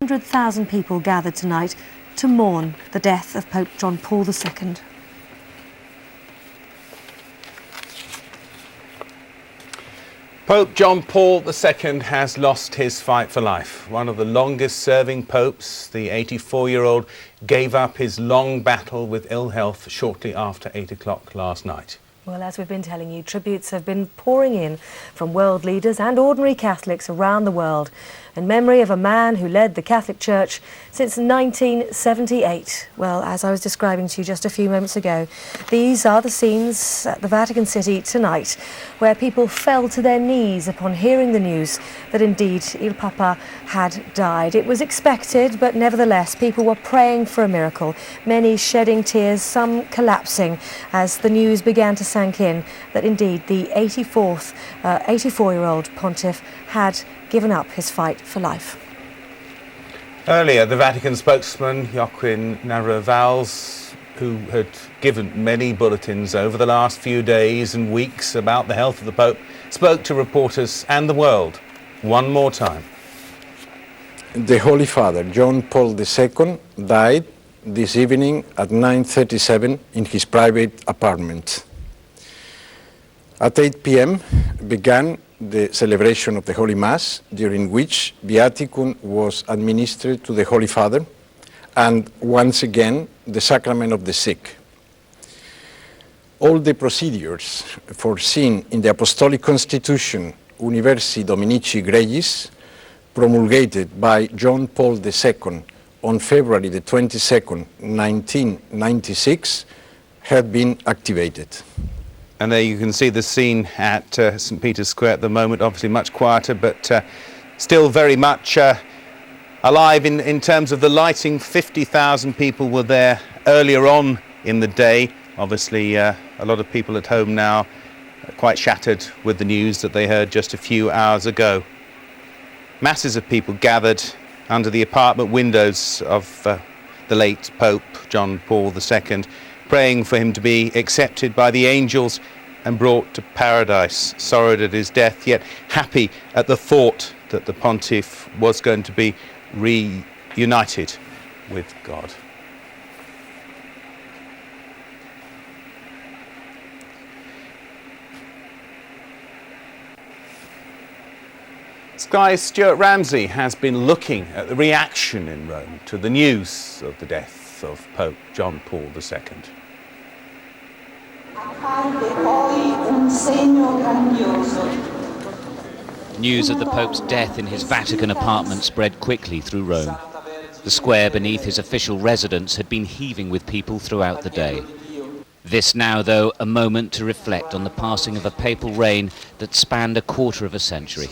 100,000 people gathered tonight to mourn the death of Pope John Paul II. Pope John Paul II has lost his fight for life. One of the longest-serving popes, the 84-year-old gave up his long battle with ill health shortly after 8 o'clock last night. Well, as we've been telling you, tributes have been pouring in from world leaders and ordinary Catholics around the world in memory of a man who led the Catholic Church since 1978. Well, as I was describing to you just a few moments ago, these are the scenes at the Vatican City tonight, where people fell to their knees upon hearing the news that indeed Il Papa had died. It was expected, but nevertheless, people were praying for a miracle, many shedding tears, some collapsing as the news began to sink in that indeed the 84-year-old pontiff had given up his fight for life. Earlier, the Vatican spokesman, Joaquin Narro-Valls, who had given many bulletins over the last few days and weeks about the health of the Pope, spoke to reporters and the world one more time. The Holy Father, John Paul II, died this evening at 9:37 in his private apartment. At 8 p.m. began the celebration of the Holy Mass, during which Viaticum was administered to the Holy Father, and once again the Sacrament of the Sick. All the procedures foreseen in the Apostolic Constitution Universi Dominici Gregis, promulgated by John Paul II on February the 22nd, 1996, have been activated. And there you can see the scene at St. Peter's Square at the moment, obviously much quieter, but still very much alive in terms of the lighting. 50,000 people were there earlier on in the day. Obviously, a lot of people at home now quite shattered with the news that they heard just a few hours ago. Masses of people gathered under the apartment windows of the late Pope John Paul II, praying for him to be accepted by the angels and brought to paradise, sorrowed at his death, yet happy at the thought that the pontiff was going to be reunited with God. Sky's Stuart Ramsey has been looking at the reaction in Rome to the news of the death of Pope John Paul II. News of the Pope's death in his Vatican apartment spread quickly through Rome. The square beneath his official residence had been heaving with people throughout the day. This now, though, a moment to reflect on the passing of a papal reign that spanned a quarter of a century.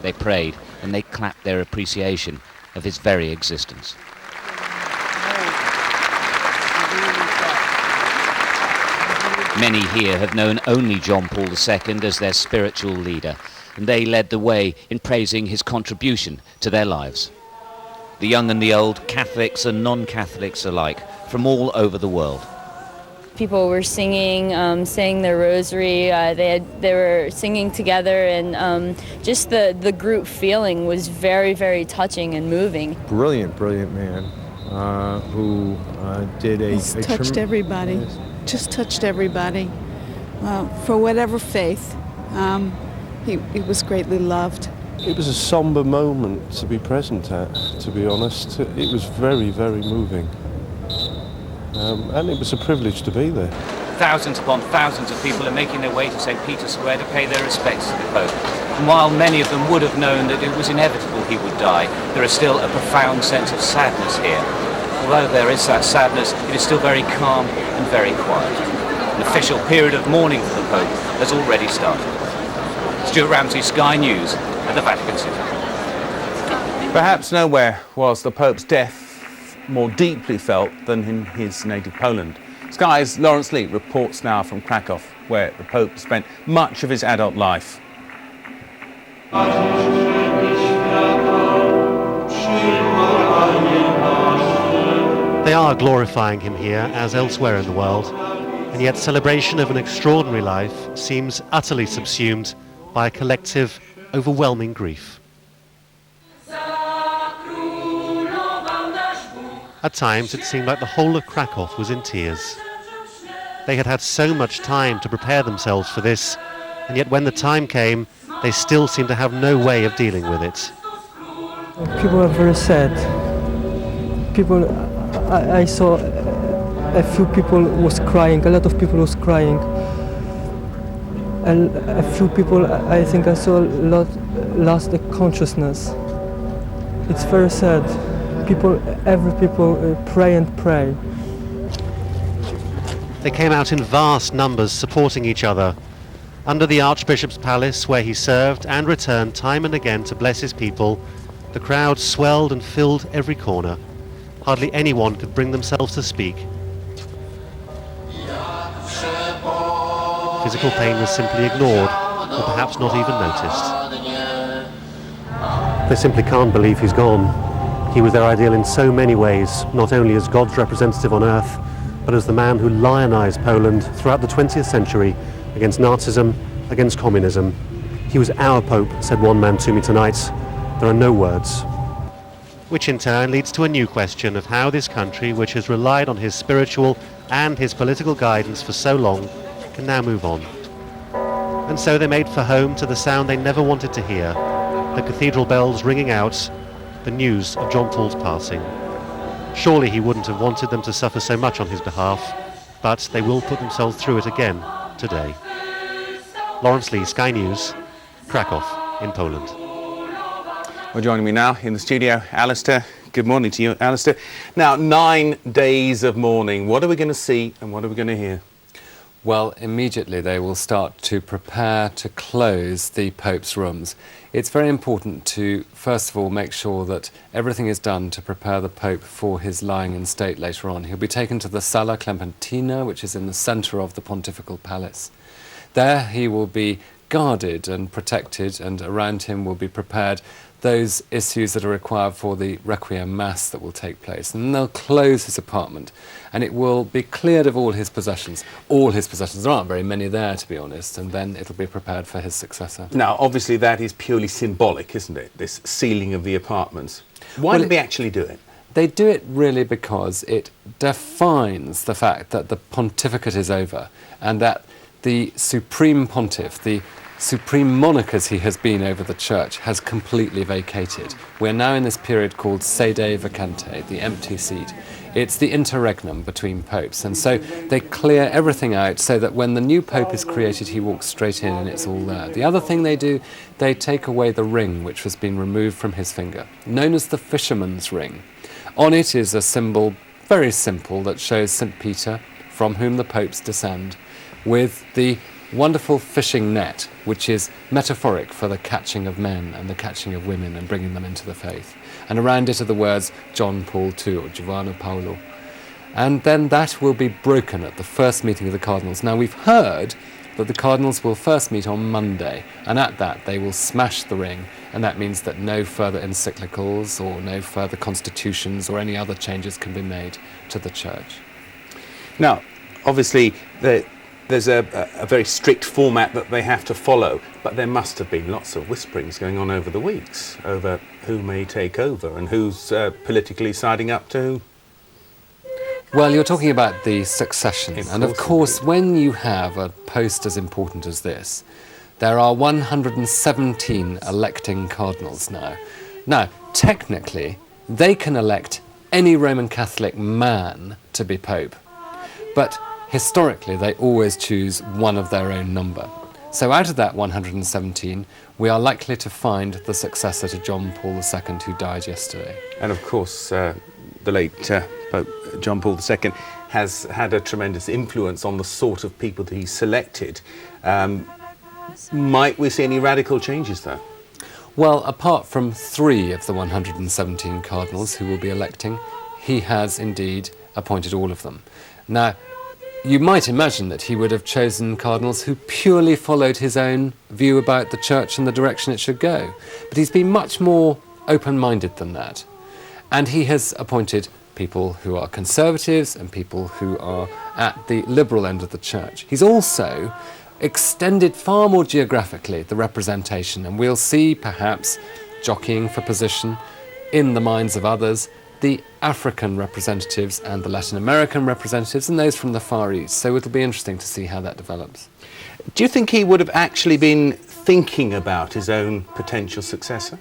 They prayed and they clapped their appreciation of his very existence. Many here have known only John Paul II as their spiritual leader, and they led the way in praising his contribution to their lives. The young and the old, Catholics and non-Catholics alike, from all over the world. People were singing, saying their rosary, they were singing together, and just the group feeling was very, very touching and moving. Brilliant man who did touched everybody. Just touched everybody for whatever faith. He was greatly loved. It was a somber moment to be present at, to be honest. It was very, very moving. And it was a privilege to be there. Thousands upon thousands of people are making their way to St. Peter's Square to pay their respects to the Pope. And while many of them would have known that it was inevitable he would die, there is still a profound sense of sadness here. Although there is that sadness, it is still very calm and very quiet. An official period of mourning for the Pope has already started. Stuart Ramsey, Sky News, at the Vatican City. Perhaps nowhere was the Pope's death more deeply felt than in his native Poland. Sky's Lawrence Lee reports now from Krakow, where the Pope spent much of his adult life. They are glorifying him here, as elsewhere in the world, and yet celebration of an extraordinary life seems utterly subsumed by a collective, overwhelming grief. At times it seemed like the whole of Krakow was in tears. They had had so much time to prepare themselves for this, and yet when the time came, they still seemed to have no way of dealing with it. People are very sad. People, I saw a few people was crying, a lot of people was crying. And a few people, I think I saw a lot lost the consciousness. It's very sad. Every people pray and pray. They came out in vast numbers supporting each other. Under the Archbishop's palace, where he served and returned time and again to bless his people, the crowd swelled and filled every corner. Hardly anyone could bring themselves to speak. Physical pain was simply ignored, or perhaps not even noticed. They simply can't believe he's gone. He was their ideal in so many ways, not only as God's representative on earth, but as the man who lionized Poland throughout the 20th century against Nazism, against communism. He was our Pope, said one man to me tonight. There are no words. Which in turn leads to a new question of how this country, which has relied on his spiritual and his political guidance for so long, can now move on. And so they made for home to the sound they never wanted to hear, the cathedral bells ringing out, the news of John Paul's passing. Surely he wouldn't have wanted them to suffer so much on his behalf, but they will put themselves through it again today. Lawrence Lee, Sky News, Krakow in Poland. Well, joining me now in the studio, Alistair. Good morning to you, Alistair. Now, 9 days of mourning. What are we going to see and what are we going to hear? Well, immediately they will start to prepare to close the Pope's rooms. It's very important to, first of all, make sure that everything is done to prepare the Pope for his lying in state later on. He'll be taken to the Sala Clementina, which is in the centre of the Pontifical Palace. There he will be guarded and protected, and around him will be prepared those issues that are required for the Requiem Mass that will take place. And then they'll close his apartment, and it will be cleared of all his possessions. All his possessions. There aren't very many there, to be honest, and then it'll be prepared for his successor. Now, obviously that is purely symbolic, isn't it? This sealing of the apartments. Why do they actually do it? They do it really because it defines the fact that the pontificate is over, and that the Supreme Pontiff, the supreme monarch as he has been over the church, has completely vacated. We're now in this period called sede vacante, the empty seat. It's the interregnum between popes, and so they clear everything out so that when the new pope is created, he walks straight in and it's all there. The other thing they do, they take away the ring which has been removed from his finger, known as the fisherman's ring. On it is a symbol, very simple, that shows St. Peter, from whom the popes descend, with the wonderful fishing net, which is metaphoric for the catching of men and the catching of women and bringing them into the faith. And around it are the words John Paul II, or Giovanni Paolo. And then that will be broken at the first meeting of the cardinals. Now, we've heard that the cardinals will first meet on Monday, and at that they will smash the ring, and that means that no further encyclicals or no further constitutions or any other changes can be made to the church. Now, obviously, there's a very strict format that they have to follow, but there must have been lots of whisperings going on over the weeks over who may take over and who's politically siding up to who. Well, you're talking about the succession, and of course when you have a post as important as this, there are 117 electing cardinals now. Now, technically, they can elect any Roman Catholic man to be pope, but historically, they always choose one of their own number. So out of that 117, we are likely to find the successor to John Paul II, who died yesterday. And of course, the late Pope John Paul II has had a tremendous influence on the sort of people that he's selected. Might we see any radical changes there? Well, apart from 3 of the 117 cardinals who will be electing, he has indeed appointed all of them. Now, you might imagine that he would have chosen cardinals who purely followed his own view about the church and the direction it should go. But he's been much more open-minded than that. And he has appointed people who are conservatives and people who are at the liberal end of the church. He's also extended far more geographically the representation, and we'll see perhaps jockeying for position in the minds of others, the African representatives and the Latin American representatives and those from the Far East. So it'll be interesting to see how that develops. Do you think he would have actually been thinking about his own potential successor?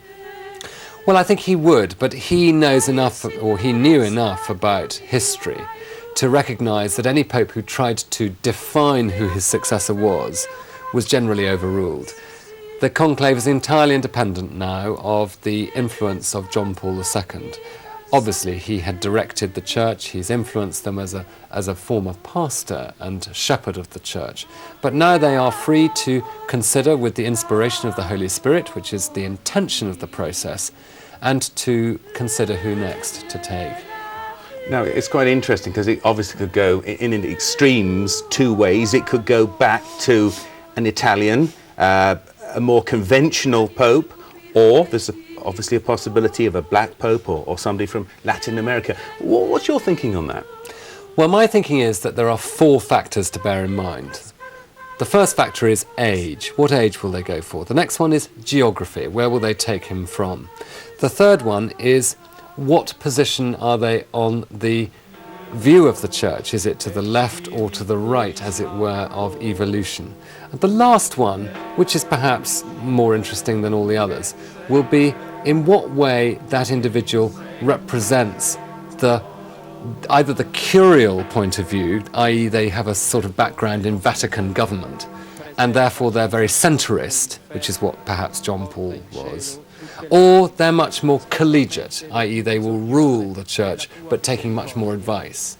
Well, I think he would, but he knows enough, or he knew enough about history to recognise that any pope who tried to define who his successor was generally overruled. The conclave is entirely independent now of the influence of John Paul II. Obviously, he had directed the church, he's influenced them as a former pastor and shepherd of the church. But now they are free to consider, with the inspiration of the Holy Spirit, which is the intention of the process, and to consider who next to take. Now, it's quite interesting because it obviously could go in extremes two ways. It could go back to an Italian, a more conventional pope, or there's obviously a possibility of a black pope or somebody from Latin America. What's your thinking on that? Well, my thinking is that there are 4 factors to bear in mind. The first factor is age. What age will they go for? The next one is geography. Where will they take him from? The third one is what position are they on the view of the church? Is it to the left or to the right, as it were, of evolution? And the last one, which is perhaps more interesting than all the others, will be in what way that individual represents either the curial point of view, i.e. they have a sort of background in Vatican government, and therefore they're very centrist, which is what perhaps John Paul was, or they're much more collegiate, i.e. they will rule the church, but taking much more advice.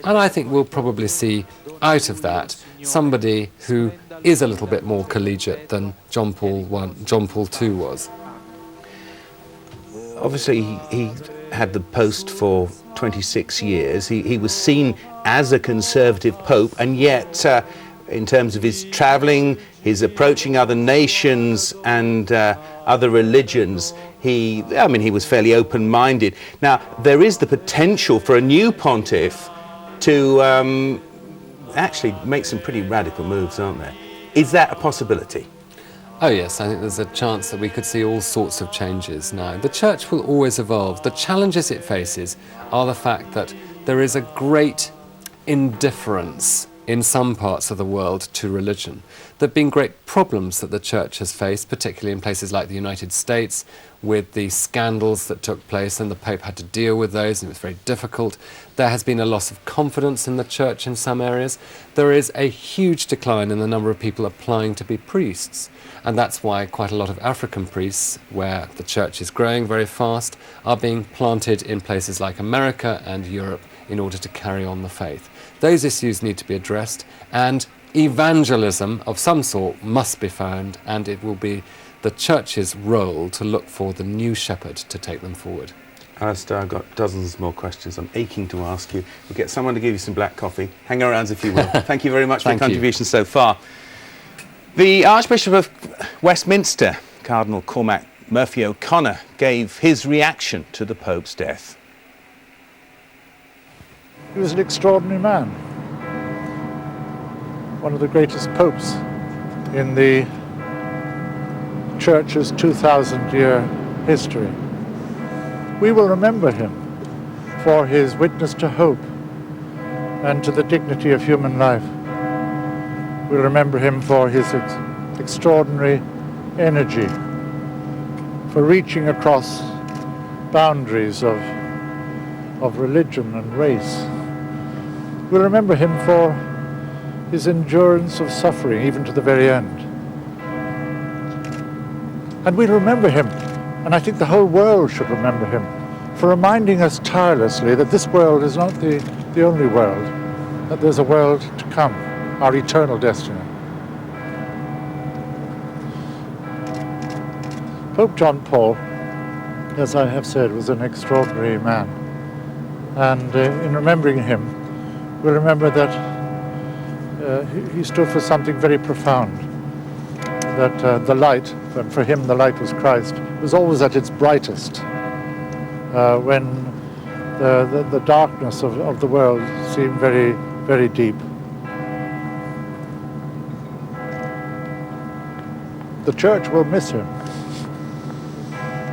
And I think we'll probably see out of that somebody who is a little bit more collegiate than John Paul II was. Obviously, he had the post for 26 years. He was seen as a conservative pope, and yet in terms of his travelling, his approaching other nations and other religions, he was fairly open-minded. Now, there is the potential for a new pontiff to actually make some pretty radical moves, aren't there? Is that a possibility? Oh yes, I think there's a chance that we could see all sorts of changes now. The church will always evolve. The challenges it faces are the fact that there is a great indifference in some parts of the world to religion. There have been great problems that the church has faced, particularly in places like the United States, with the scandals that took place, and the Pope had to deal with those, and it was very difficult. There has been a loss of confidence in the church in some areas. There is a huge decline in the number of people applying to be priests, and that's why quite a lot of African priests, where the church is growing very fast, are being planted in places like America and Europe in order to carry on the faith. Those issues need to be addressed, and evangelism of some sort must be found, and it will be the church's role to look for the new shepherd to take them forward. Alistair, I've got dozens more questions I'm aching to ask you. We'll get someone to give you some black coffee. Hang around if you will. Thank you very much for your contribution so far. The Archbishop of Westminster, Cardinal Cormac Murphy O'Connor, gave his reaction to the Pope's death. He was an extraordinary man, one of the greatest popes in the Church's 2,000-year history. We will remember him for his witness to hope and to the dignity of human life. We'll remember him for his extraordinary energy, for reaching across boundaries of religion and race. We'll remember him for his endurance of suffering, even to the very end. And we'll remember him, and I think the whole world should remember him, for reminding us tirelessly that this world is not the only world, that there's a world to come, our eternal destiny. Pope John Paul, as I have said, was an extraordinary man. And in remembering him, we'll remember that he stood for something very profound, that the light, and for him the light was Christ, was always at its brightest when the darkness of the world seemed very, very deep. The church will miss him.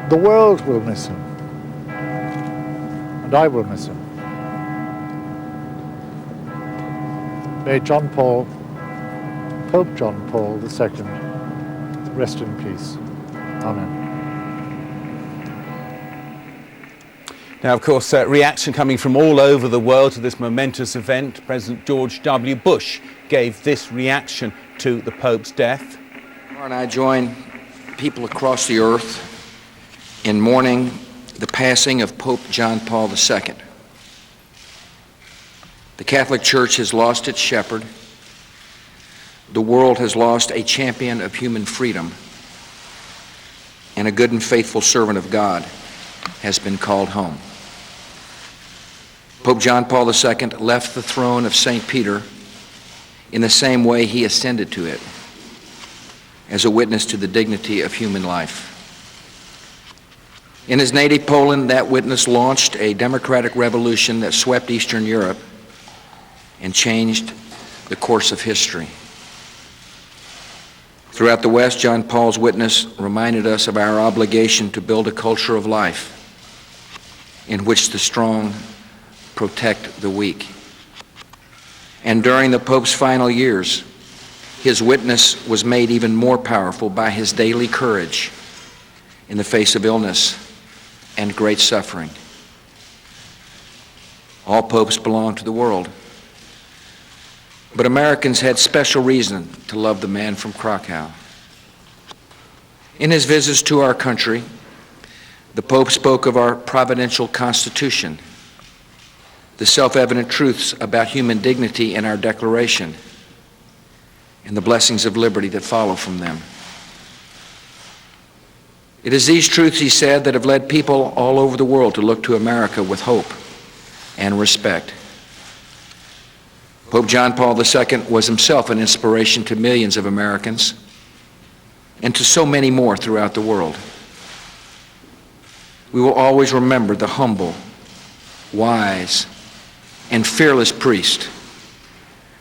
The world will miss him. and I will miss him. May Pope John Paul II, rest in peace. Amen. Now, of course, reaction coming from all over the world to this momentous event. President George W. Bush gave this reaction to the Pope's death. And I join people across the earth in mourning the passing of Pope John Paul II. The Catholic Church has lost its shepherd. The world has lost a champion of human freedom, and a good and faithful servant of God has been called home. Pope John Paul II left the throne of St. Peter in the same way he ascended to it, as a witness to the dignity of human life. In his native Poland, that witness launched a democratic revolution that swept Eastern Europe and changed the course of history. Throughout the West, John Paul's witness reminded us of our obligation to build a culture of life in which the strong protect the weak. And during the Pope's final years, his witness was made even more powerful by his daily courage in the face of illness and great suffering. All popes belong to the world, but Americans had special reason to love the man from Krakow. In his visits to our country, the Pope spoke of our providential Constitution, the self-evident truths about human dignity in our Declaration, and the blessings of liberty that follow from them. It is these truths, he said, that have led people all over the world to look to America with hope and respect. Pope John Paul II was himself an inspiration to millions of Americans and to so many more throughout the world. We will always remember the humble, wise, and fearless priest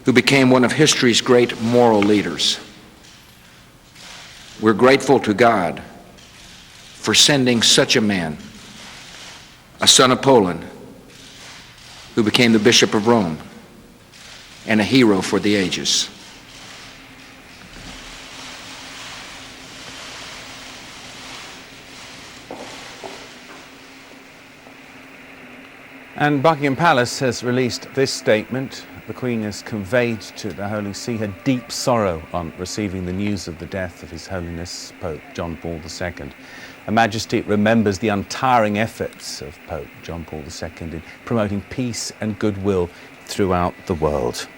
who became one of history's great moral leaders. We're grateful to God for sending such a man, a son of Poland, who became the Bishop of Rome and a hero for the ages. And Buckingham Palace has released this statement. The Queen has conveyed to the Holy See her deep sorrow on receiving the news of the death of His Holiness Pope John Paul II. Her Majesty remembers the untiring efforts of Pope John Paul II in promoting peace and goodwill throughout the world.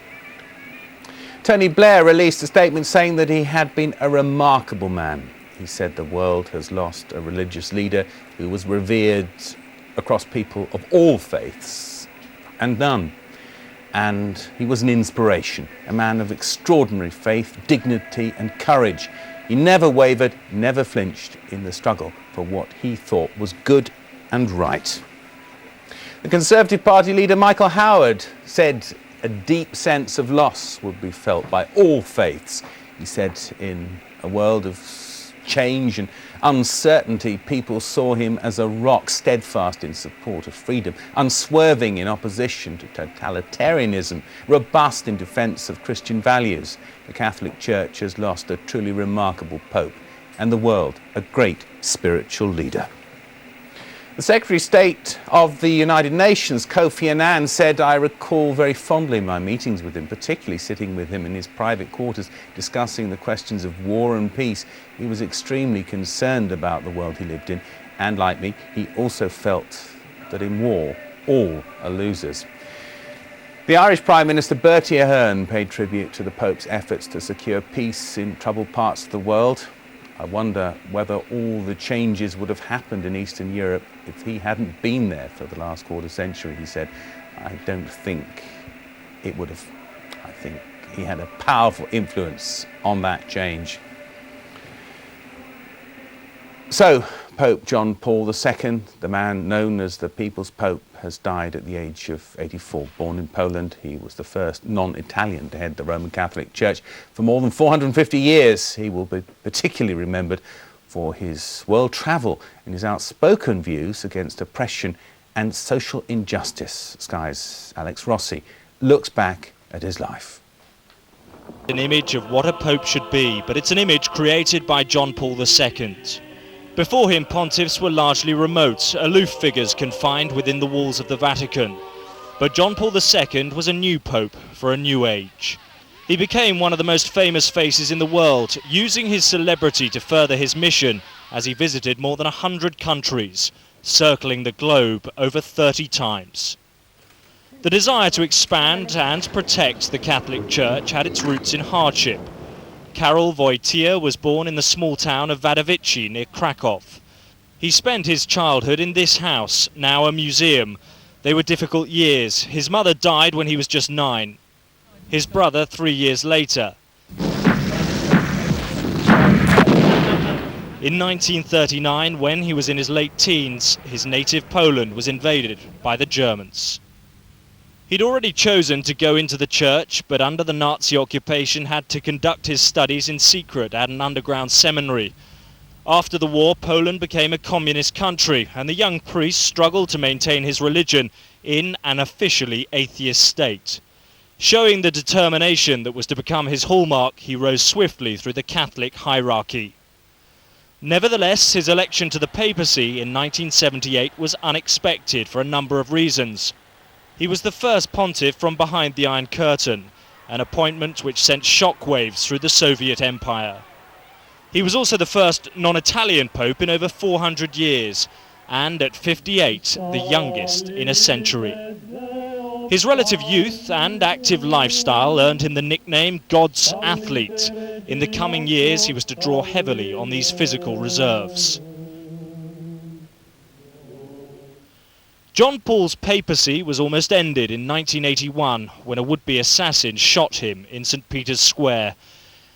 Tony Blair released a statement saying that he had been a remarkable man. He said the world has lost a religious leader who was revered across people of all faiths and none. And he was an inspiration, a man of extraordinary faith, dignity and courage. He never wavered, never flinched in the struggle for what he thought was good and right. The Conservative Party leader Michael Howard said a deep sense of loss would be felt by all faiths. He said in a world of change and uncertainty, people saw him as a rock, steadfast in support of freedom, unswerving in opposition to totalitarianism, robust in defence of Christian values. The Catholic Church has lost a truly remarkable Pope and the world a great spiritual leader. The Secretary of State of the United Nations, Kofi Annan, said, "I recall very fondly my meetings with him, particularly sitting with him in his private quarters, discussing the questions of war and peace. He was extremely concerned about the world he lived in, and like me, he also felt that in war, all are losers." The Irish Prime Minister Bertie Ahern paid tribute to the Pope's efforts to secure peace in troubled parts of the world. "I wonder whether all the changes would have happened in Eastern Europe if he hadn't been there for the last quarter century," he said. "I don't think it would have. I think he had a powerful influence on that change." So, Pope John Paul II, the man known as the People's Pope, has died at the age of 84. Born in Poland, he was the first non-Italian to head the Roman Catholic Church. For more than 450 years, he will be particularly remembered for his world travel and his outspoken views against oppression and social injustice. Sky's Alex Rossi looks back at his life. An image of what a pope should be, but it's an image created by John Paul II. Before him, pontiffs were largely remote, aloof figures confined within the walls of the Vatican. But John Paul II was a new pope for a new age. He became one of the most famous faces in the world, using his celebrity to further his mission as he visited more than 100 countries, circling the globe over 30 times. The desire to expand and protect the Catholic Church had its roots in hardship. Karol Wojtyła was born in the small town of Wadowice near Krakow. He spent his childhood in this house, now a museum. They were difficult years. His mother died when he was just 9. His brother 3 years later. In 1939, when he was in his late teens, his native Poland was invaded by the Germans. He'd already chosen to go into the church, but under the Nazi occupation had to conduct his studies in secret at an underground seminary. After the war, Poland became a communist country, and the young priest struggled to maintain his religion in an officially atheist state. Showing the determination that was to become his hallmark, he rose swiftly through the Catholic hierarchy. Nevertheless, his election to the papacy in 1978 was unexpected for a number of reasons. He was the first pontiff from behind the Iron Curtain, an appointment which sent shockwaves through the Soviet Empire. He was also the first non-Italian pope in over 400 years, and at 58, the youngest in a century. His relative youth and active lifestyle earned him the nickname God's Athlete. In the coming years, he was to draw heavily on these physical reserves. John Paul's papacy was almost ended in 1981 when a would-be assassin shot him in St. Peter's Square.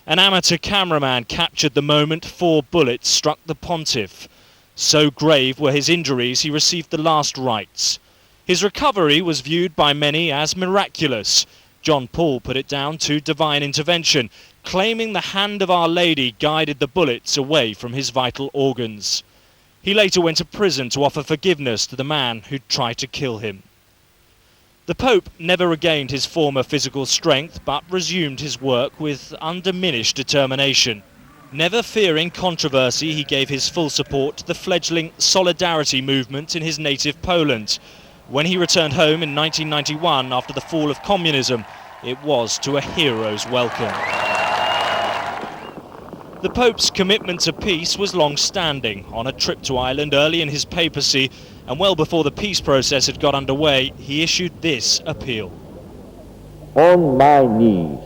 An amateur cameraman captured the moment 4 bullets struck the pontiff. So grave were his injuries, he received the last rites. His recovery was viewed by many as miraculous. John Paul put it down to divine intervention, claiming the hand of Our Lady guided the bullets away from his vital organs. He later went to prison to offer forgiveness to the man who'd tried to kill him. The Pope never regained his former physical strength, but resumed his work with undiminished determination. Never fearing controversy, he gave his full support to the fledgling Solidarity movement in his native Poland. When he returned home in 1991 after the fall of communism, it was to a hero's welcome. The Pope's commitment to peace was long-standing. On a trip to Ireland early in his papacy, and well before the peace process had got underway, he issued this appeal. On my knees,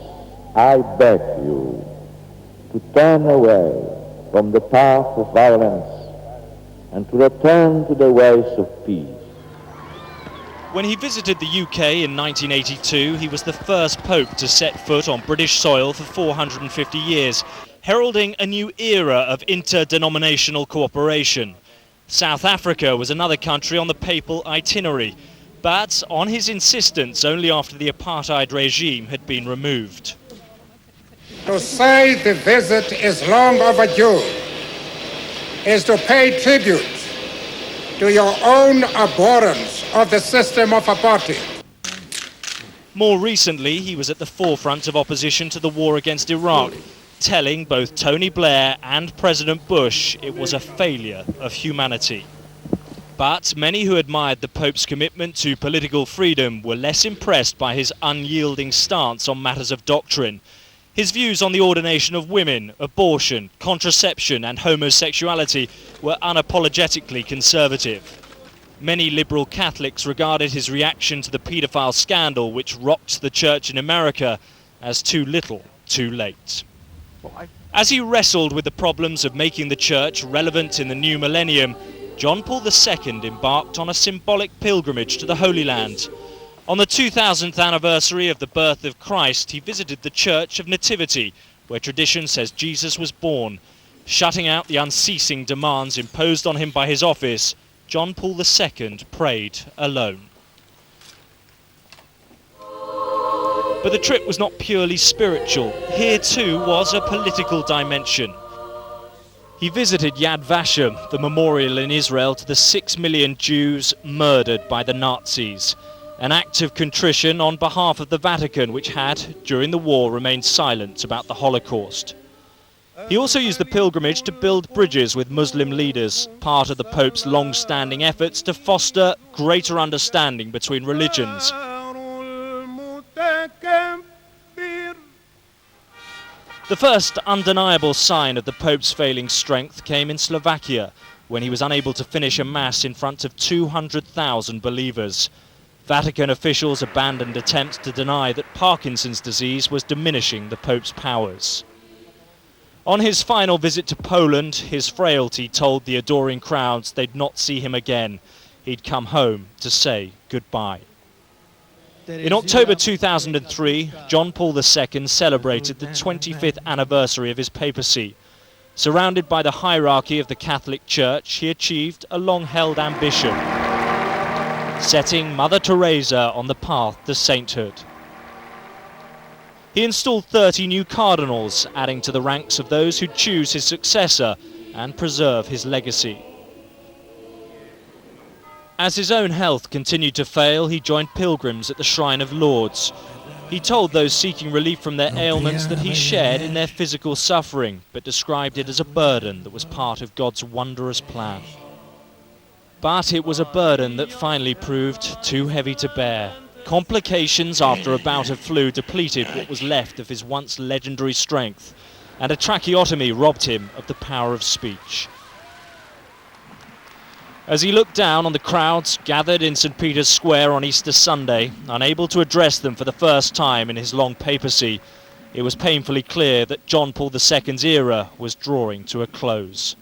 I beg you to turn away from the path of violence and to return to the ways of peace. When he visited the UK in 1982, he was the first Pope to set foot on British soil for 450 years, heralding a new era of interdenominational cooperation. South Africa was another country on the papal itinerary, but on his insistence only after the apartheid regime had been removed. To say the visit is long overdue is to pay tribute to your own abhorrence of the system of apartheid. More recently, he was at the forefront of opposition to the war against Iraq, telling both Tony Blair and President Bush it was a failure of humanity. But many who admired the Pope's commitment to political freedom were less impressed by his unyielding stance on matters of doctrine. His views on the ordination of women, abortion, contraception and homosexuality were unapologetically conservative. Many liberal Catholics regarded his reaction to the paedophile scandal which rocked the church in America as too little, too late. As he wrestled with the problems of making the church relevant in the new millennium, John Paul II embarked on a symbolic pilgrimage to the Holy Land. On the 2000th anniversary of the birth of Christ, he visited the Church of Nativity, where tradition says Jesus was born. Shutting out the unceasing demands imposed on him by his office, John Paul II prayed alone. But the trip was not purely spiritual. Here too was a political dimension. He visited Yad Vashem, the memorial in Israel to the 6 million Jews murdered by the Nazis, an act of contrition on behalf of the Vatican, which had, during the war, remained silent about the Holocaust. He also used the pilgrimage to build bridges with Muslim leaders, part of the Pope's long-standing efforts to foster greater understanding between religions. The first undeniable sign of the Pope's failing strength came in Slovakia, when he was unable to finish a mass in front of 200,000 believers. Vatican officials abandoned attempts to deny that Parkinson's disease was diminishing the Pope's powers. On his final visit to Poland, his frailty told the adoring crowds they'd not see him again. He'd come home to say goodbye. In October 2003, John Paul II celebrated the 25th anniversary of his papacy. Surrounded by the hierarchy of the Catholic Church, he achieved a long-held ambition, setting Mother Teresa on the path to sainthood. He installed 30 new cardinals, adding to the ranks of those who choose his successor and preserve his legacy. As his own health continued to fail, he joined pilgrims at the Shrine of Lourdes. He told those seeking relief from their ailments that he shared in their physical suffering, but described it as a burden that was part of God's wondrous plan. But it was a burden that finally proved too heavy to bear. Complications after a bout of flu depleted what was left of his once legendary strength, and a tracheotomy robbed him of the power of speech. As he looked down on the crowds gathered in St. Peter's Square on Easter Sunday, unable to address them for the first time in his long papacy, it was painfully clear that John Paul II's era was drawing to a close.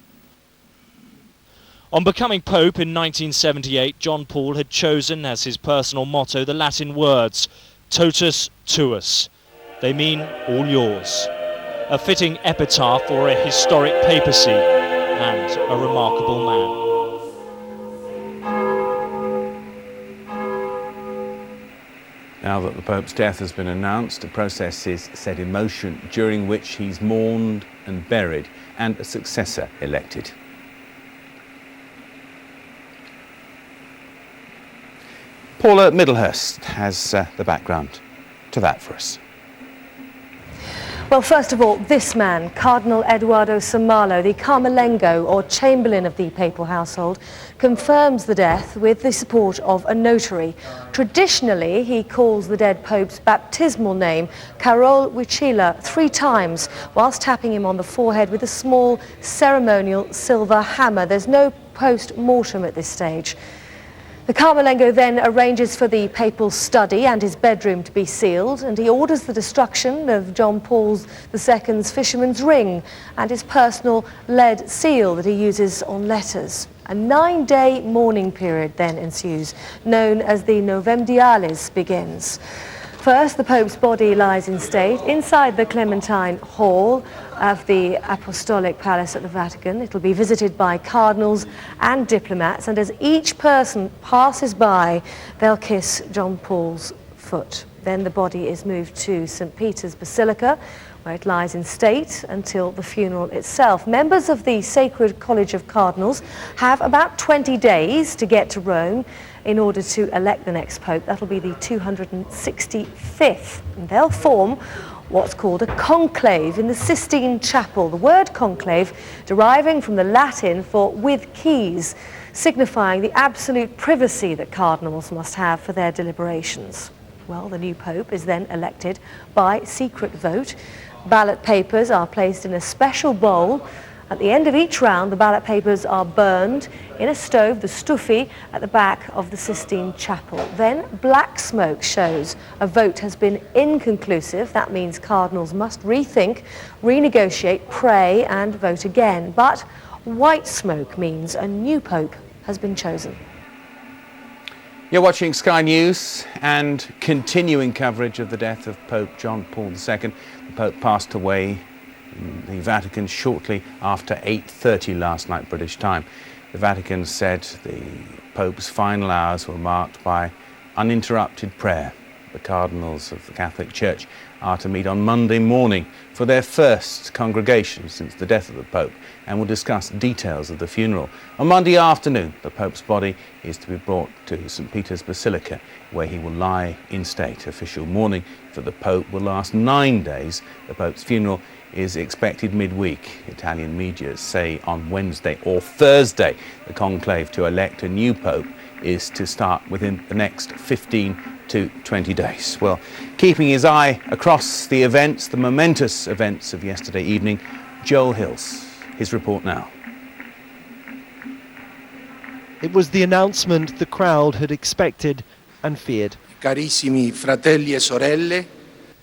On becoming Pope in 1978, John Paul had chosen as his personal motto the Latin words, totus tuus. They mean all yours. A fitting epitaph for a historic papacy and a remarkable man. Now that the Pope's death has been announced, a process is set in motion during which he's mourned and buried and a successor elected. Paula Middlehurst has the background to that for us. Well, first of all, this man, Cardinal Eduardo Somalo, the Camerlengo, or Chamberlain of the papal household, confirms the death with the support of a notary. Traditionally, he calls the dead Pope's baptismal name, Karol Wojtyla, 3 times, whilst tapping him on the forehead with a small ceremonial silver hammer. There's no post-mortem at this stage. The Camerlengo then arranges for the papal study and his bedroom to be sealed, and he orders the destruction of John Paul II's fisherman's ring and his personal lead seal that he uses on letters. A 9-day mourning period then ensues, known as the Novem Dialis begins. First, the Pope's body lies in state inside the Clementine Hall of the Apostolic Palace at the Vatican. It'll be visited by cardinals and diplomats, and as each person passes by, they'll kiss John Paul's foot. Then the body is moved to St. Peter's Basilica, where it lies in state until the funeral itself. Members of the Sacred College of Cardinals have about 20 days to get to Rome in order to elect the next pope. That'll be the 265th, and they'll form what's called a conclave in the Sistine Chapel. The word conclave deriving from the Latin for with keys, signifying the absolute privacy that cardinals must have for their deliberations. Well, the new pope is then elected by secret vote. Ballot papers are placed in a special bowl. At the end of each round, the ballot papers are burned in a stove, the stufi, at the back of the Sistine Chapel. Then black smoke shows a vote has been inconclusive. That means cardinals must rethink, renegotiate, pray and vote again. But white smoke means a new pope has been chosen. You're watching Sky News and continuing coverage of the death of Pope John Paul II. The Pope passed away in the Vatican shortly after 8:30 last night British time. The Vatican said the Pope's final hours were marked by uninterrupted prayer The cardinals of the Catholic Church are to meet on Monday morning for their first congregation since the death of the Pope and will discuss details of the funeral. On Monday afternoon, the Pope's body is to be brought to St. Peter's Basilica, where he will lie in state. Official mourning for the Pope will last 9 days. The Pope's funeral is expected midweek. Italian media say on Wednesday or Thursday. The conclave to elect a new Pope is to start within the next 15 to 20 days. Well, keeping his eye across the events, the momentous events of yesterday evening, Joel Hills. His report now. It was the announcement the crowd had expected and feared. Carissimi fratelli e sorelle,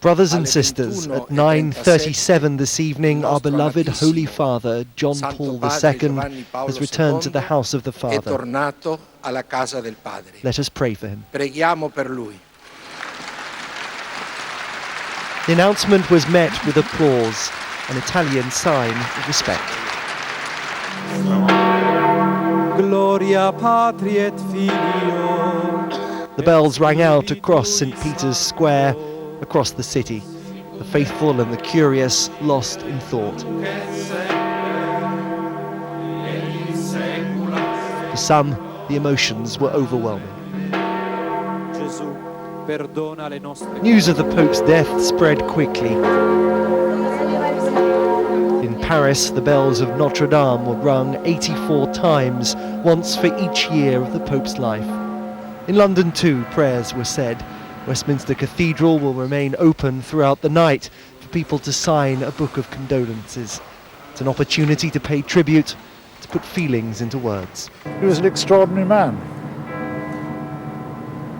Brothers and sisters, at 9:37 this evening, our beloved Holy Father, John Paul II, has returned to the house of the Father. Let us pray for him. Preghiamo per lui. The announcement was met with applause, an Italian sign of respect. Gloria Patri et Filio. The bells rang out across St. Peter's Square, across the city, the faithful and the curious lost in thought. For some, the emotions were overwhelming. News of the Pope's death spread quickly. In Paris, the bells of Notre Dame were rung 84 times, once for each year of the Pope's life. In London too, prayers were said. Westminster Cathedral will remain open throughout the night for people to sign a book of condolences. It's an opportunity to pay tribute, to put feelings into words. He was an extraordinary man,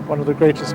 one of the greatest